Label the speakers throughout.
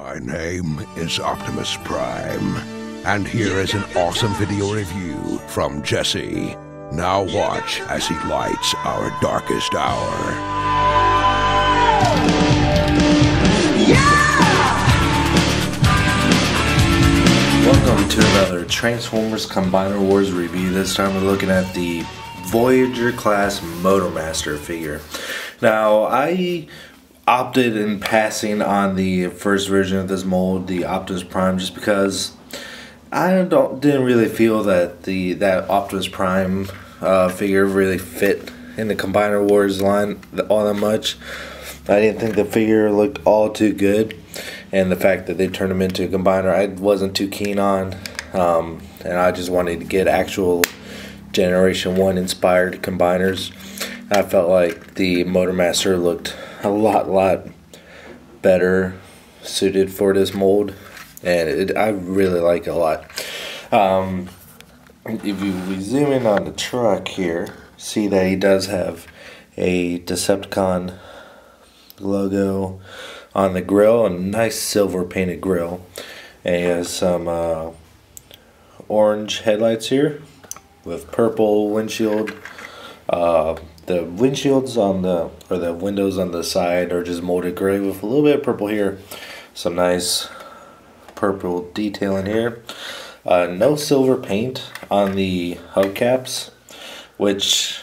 Speaker 1: My name is Optimus Prime, and here is an awesome video review from Jesse. Now watch as he lights our darkest hour.
Speaker 2: Welcome to another Transformers Combiner Wars review. This time we're looking at the Voyager class Motormaster figure. Now I opted in passing on the first version of this mold, the Optimus Prime, just because I didn't really feel that that Optimus Prime figure really fit in the Combiner Wars line all that much. I didn't think the figure looked all too good, and the fact that they turned him into a combiner I wasn't too keen on, and I just wanted to get actual Generation 1 inspired combiners. I felt like the Motormaster looked a lot better suited for this mold, and I really like it a lot. If we zoom in on the truck here, see that he does have a Decepticon logo on the grill, a nice silver painted grill, and he has some orange headlights here with purple windshield. The windshields on the windows on the side are just molded gray with a little bit of purple here. Some nice purple detailing here. No silver paint on the hubcaps, which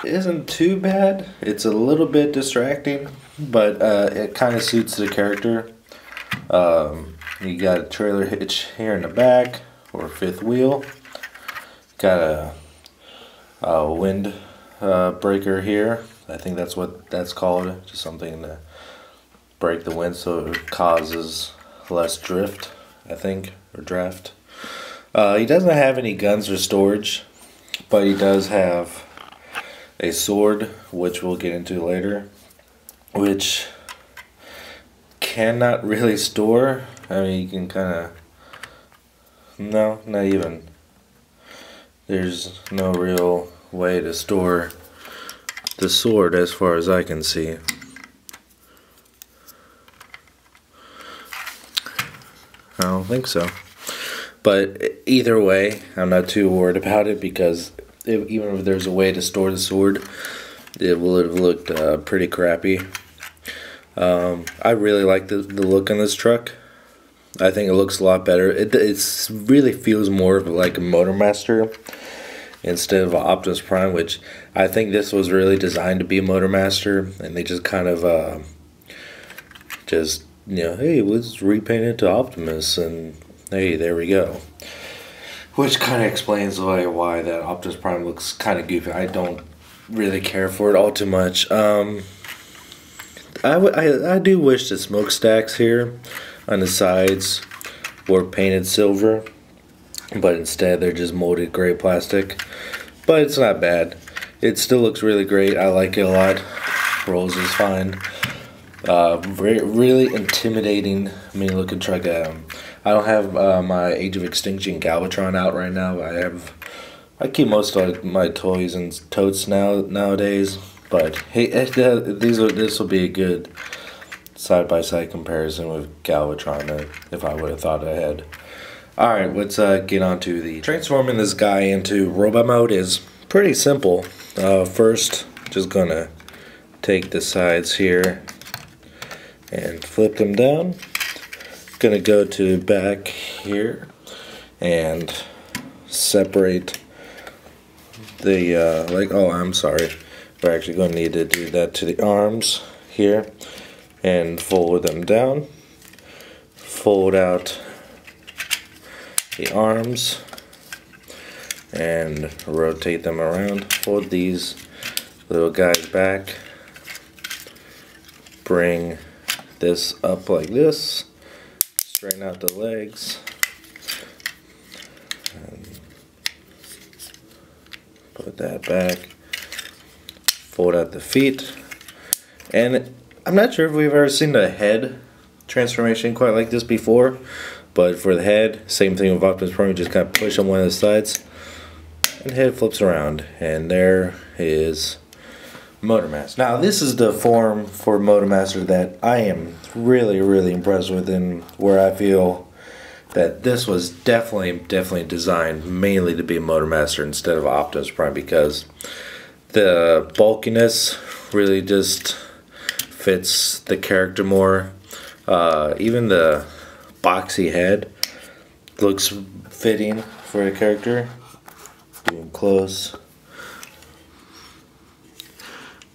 Speaker 2: isn't too bad. It's a little bit distracting, but it kind of suits the character. You got a trailer hitch here in the back, or fifth wheel. Got a wind breaker here. I think that's what that's called, just something to break the wind so it causes less drift, I think, or draft. He doesn't have any guns or storage, but he does have a sword, which we'll get into later, which cannot really store. I mean, you can kind of, no, not even. There's no real way to store the sword as far as I can see. I don't think so. But either way, I'm not too worried about it, because even if there's a way to store the sword, it would have looked pretty crappy. I really like the look on this truck. I think it looks a lot better. It really feels more of like a Motormaster instead of an Optimus Prime, which I think this was really designed to be a Motormaster, and they just kind of hey, let's repaint it to Optimus, and hey, there we go. Which kind of explains why that Optimus Prime looks kind of goofy. I don't really care for it all too much. I do wish the smokestacks here on the sides were painted silver, but instead they're just molded gray plastic. But it's not bad. It still looks really great. I like it a lot. Rolls is fine. Really intimidating, mean looking truck. I don't have my Age of Extinction Galvatron out right now. I keep most of my toys in totes nowadays. But hey, this will be a good side-by-side comparison with Galvatron if I would have thought ahead. Alright, let's get on to the transforming this guy into robot mode is pretty simple. First, just gonna take the sides here and flip them down. Gonna go to back here and separate the oh, I'm sorry. We're actually going to need to do that to the arms here, and fold them down. Fold out the arms and rotate them around. Fold these little guys back. Bring this up like this. Straighten out the legs. And put that back. Fold out the feet, and I'm not sure if we've ever seen the head transformation quite like this before, but for the head, same thing with Optimus Prime. You just kind of push on one of the sides, and the head flips around, and there is Motormaster. Now this is the form for Motormaster that I am really impressed with, and where I feel that this was definitely designed mainly to be a Motormaster instead of Optimus Prime, because the bulkiness really just fits the character more. Even the boxy head looks fitting for a character. Getting close.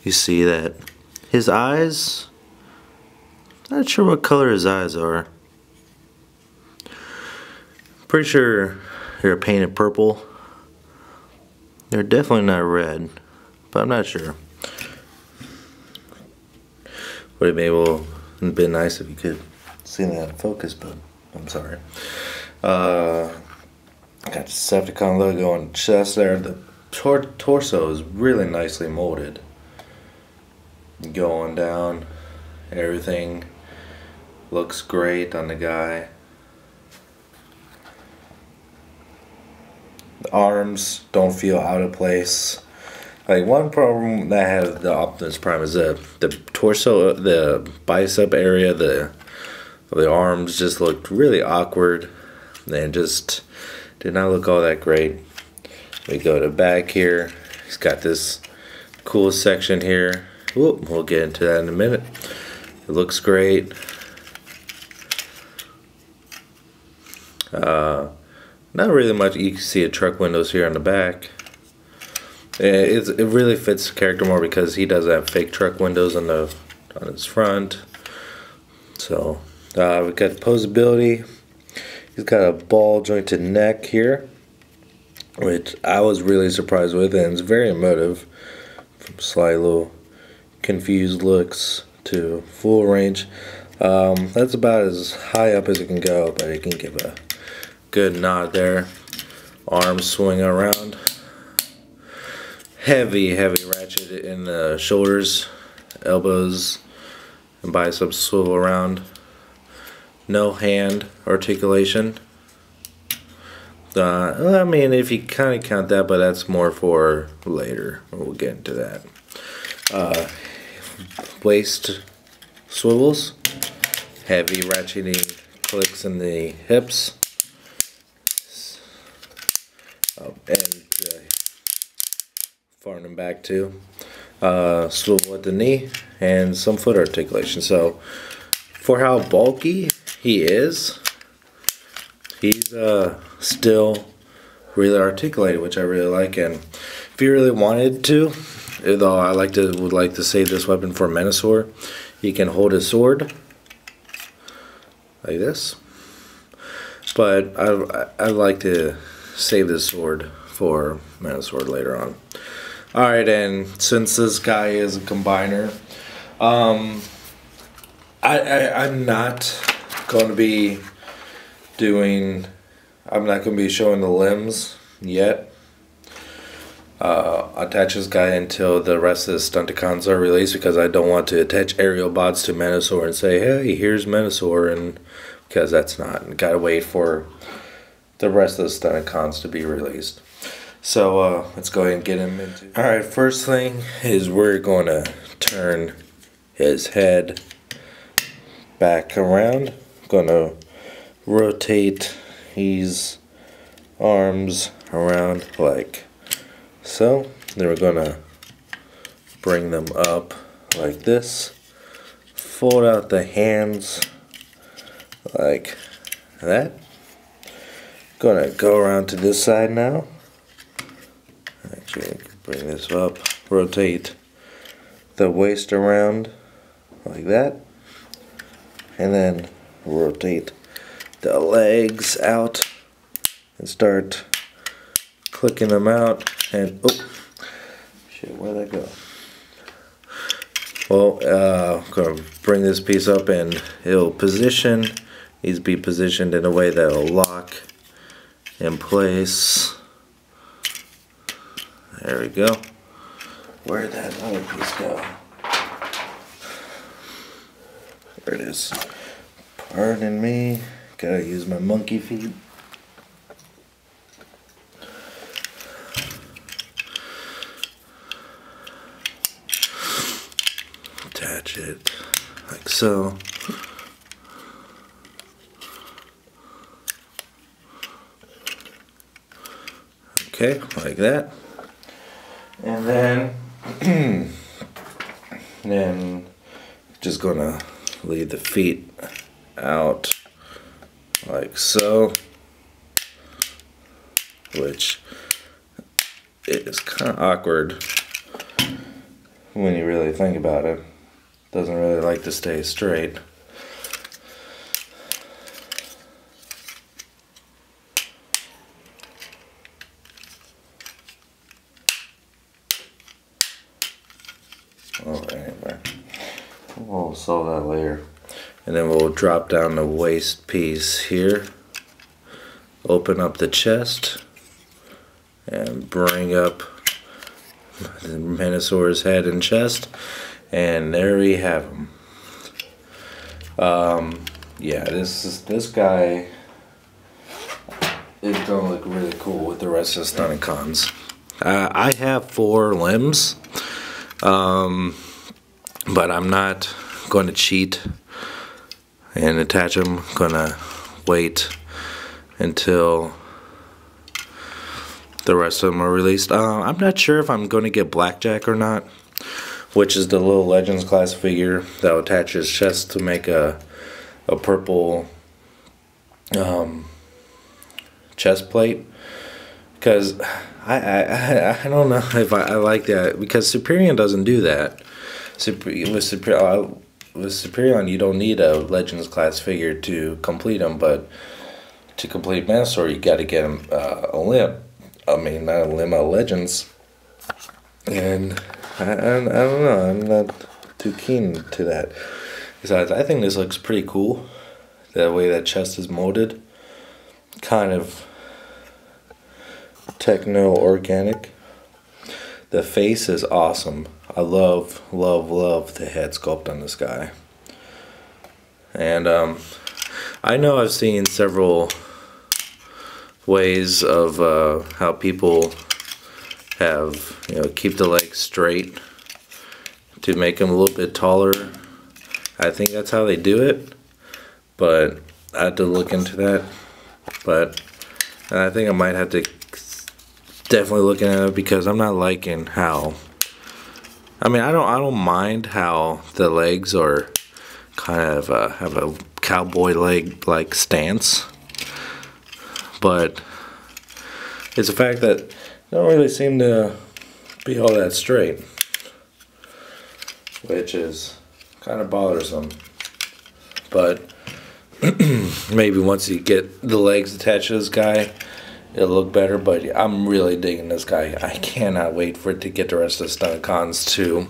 Speaker 2: You see that his eyes, not sure what color his eyes are. Pretty sure they're painted purple. They're definitely not red, but I'm not sure. Would have been nice if you could see that in focus, but I'm sorry. Got the Decepticon logo on the chest there. The torso is really nicely molded. Going down, everything looks great on the guy. The arms don't feel out of place. Like, one problem that I have with the Optimus Prime is the torso, the bicep area, the arms just looked really awkward and just did not look all that great. We go to back here. He's got this cool section here. Whoop, we'll get into that in a minute. It looks great. Not really much. You can see a truck windows here on the back. It really fits the character more because he does have fake truck windows on his front. So we've got posability. He's got a ball jointed neck here, which I was really surprised with, and it's very emotive. From slight little confused looks to full range. That's about as high up as it can go, but it can give a good nod there. Arms swing around. Heavy ratchet in the shoulders, elbows, and biceps swivel around. No hand articulation. I mean, if you kind of count that, but that's more for later. We'll get into that. Waist swivels. Heavy ratcheting clicks in the hips. And farting him back too. Swivel at the knee and some foot articulation. So for how bulky he is, he's still really articulated, which I really like. And if you really wanted to, though I would like to save this weapon for Menasor, he can hold his sword like this. But I'd like to save this sword for Menasor later on. Alright, and since this guy is a combiner, I'm not going to be showing the limbs yet. Attach this guy until the rest of the Stunticons are released, because I don't want to attach aerial bots to Menasor and say, hey, here's Menasor, and because that's not. Gotta wait for the rest of the Stunticons to be released. So let's go ahead and get him into. Alright, first thing is we're going to turn his head back around. Going to rotate his arms around like so. Then we're going to bring them up like this. Fold out the hands like that. Going to go around to this side now. Actually, bring this up. Rotate the waist around like that. And then rotate the legs out and start clicking them out. And oh shit, where'd that go? Well, I'm gonna bring this piece up and it'll position. Needs to be positioned in a way that'll lock in place. There we go. Where'd that other piece go? There it is. Pardon me. Gotta use my monkey feet. attach it like so. Okay, like that. And then just gonna leave the feet out like so, which is kind of awkward when you really think about it. Doesn't really like to stay straight. Oh, anyway, we'll sew that layer, and then we'll drop down the waist piece here, open up the chest, and bring up the Menosaur's head and chest, and there we have him. Yeah, this guy is gonna look really cool with the rest of the Stunticons. I have 4 limbs. But I'm not going to cheat and attach them. I'm gonna wait until the rest of them are released. I'm not sure if I'm going to get Blackjack or not, which is the little Legends class figure that will attach his chest to make a purple chest plate. Because I don't know if I like that, because Superion doesn't do that. With Superion, you don't need a Legends class figure to complete them, but to complete Menasor, you got to get him a limb. I mean, not a limb, a Legends. And I don't know, I'm not too keen to that. Besides, I think this looks pretty cool. The way that chest is molded, kind of techno-organic. The face is awesome. I love the head sculpt on this guy. And I know I've seen several ways of how people have, keep the legs straight to make them a little bit taller. I think that's how they do it, but I have to look into that. But I think I might have to definitely looking at it, because I'm not liking how, I mean, I don't mind how the legs are kind of have a cowboy leg like stance, but it's the fact that they don't really seem to be all that straight, which is kind of bothersome. But maybe once you get the legs attached to this guy, it'll look better. But I'm really digging this guy. I cannot wait for it to get the rest of the Stunticons to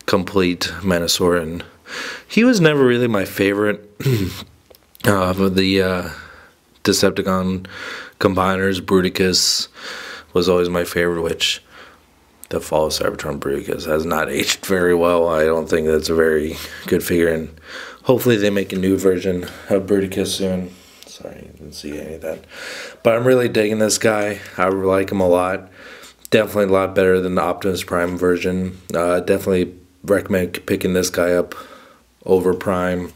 Speaker 2: complete Menasor. And he was never really my favorite of the Decepticon combiners. Bruticus was always my favorite, which the Fall of Cybertron Bruticus has not aged very well. I don't think that's a very good figure, and hopefully they make a new version of Bruticus soon. Sorry, you didn't see any of that. But I'm really digging this guy. I like him a lot. Definitely a lot better than the Optimus Prime version. Definitely recommend picking this guy up over Prime.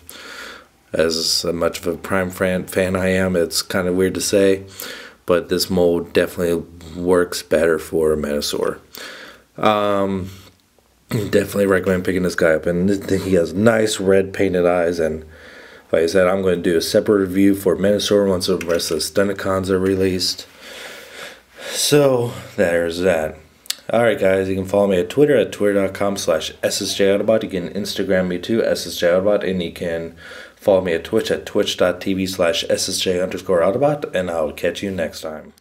Speaker 2: As much of a Prime fan I am, it's kind of weird to say, but this mold definitely works better for Menasor. Definitely recommend picking this guy up, and he has nice red painted eyes. And like I said, I'm going to do a separate review for Menasor once the rest of the Stunticons are released. So there's that. Alright guys, you can follow me at Twitter at twitter.com/SSJAutobot. You can Instagram me too, SSJAutobot, and you can follow me at Twitch at twitch.tv/SSJ_Autobot, and I'll catch you next time.